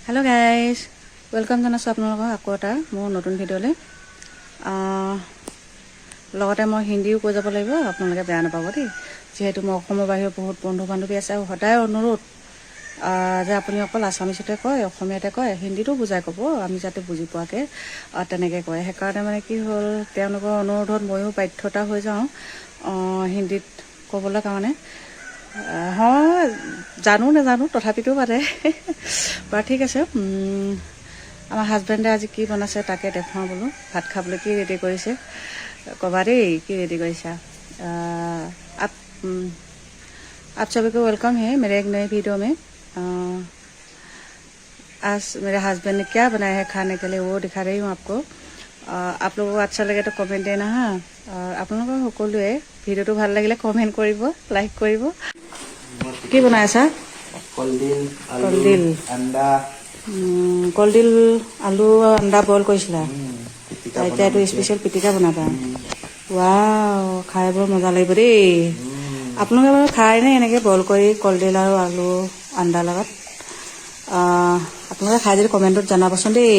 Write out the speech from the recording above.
hello guys welcome জানাছো আপোনালোকক আকৌ এটা মোৰ নতুন ভিডিঅ'লৈ লগতে মই হিন্দীও কৈ যাব লাগিব আপোনালোকে বেয়া নাপাব দেই যেহেতু মই অসমৰ বাহিৰৰ বহুত বন্ধু বান্ধৱী আছে আৰু সদায় অনুৰোধ যে আপুনি অকল আছামিছতে কয় অসমীয়াতে কয় হিন্দীটো বুজাই ক'ব আমি যাতে বুজি পোৱাকে তেনেকৈ কয় সেইকাৰণে মানে কি হ'ল তেওঁলোকৰ অনুৰোধত ময়ো বাধ্যতা হৈ যাওঁ হিন্দীত ক'বলৈ কাৰণে হয় জানো নাজানো তথাপিতো মানে বাৰু ঠিক আছে আমাৰ হাজবেণ্ডে আজি কি বনাইছে তাকে দেখুৱাওঁ বোলো ভাত খাবলৈ কি ৰেডি কৰিছে ক'বা দেই কি ৰেডি কৰিছা आप सभी को वेलकम है मेरे एक नए वीडियो में आज मेरे हस्बैंड ने क्या बनाया है खाने के लिए वो दिखा रही हूँ आपको आप लोगों को अच्छा लगे तो कमेंट देना हाँ और आप लोगों को সকলোৱে ভিডিওটো ভাল লাগিলে কমেন্ট কৰিব লাইক কৰিব কি বনাইছা কলডিল अंडा কলডিল আলু আন্দা বইল কৰিছিলা এতিয়া এইটো স্পেচিয়েল পিটিকা বনাবা ৱাও খাই বৰ মজা লাগিব দেই আপোনালোকে বাৰু খায়নে এনেকৈ বইল কৰি কলডিল আৰু আলু আন্দা লগত আপোনালোকে খাই যদি কমেণ্টত জনাবচোন দেই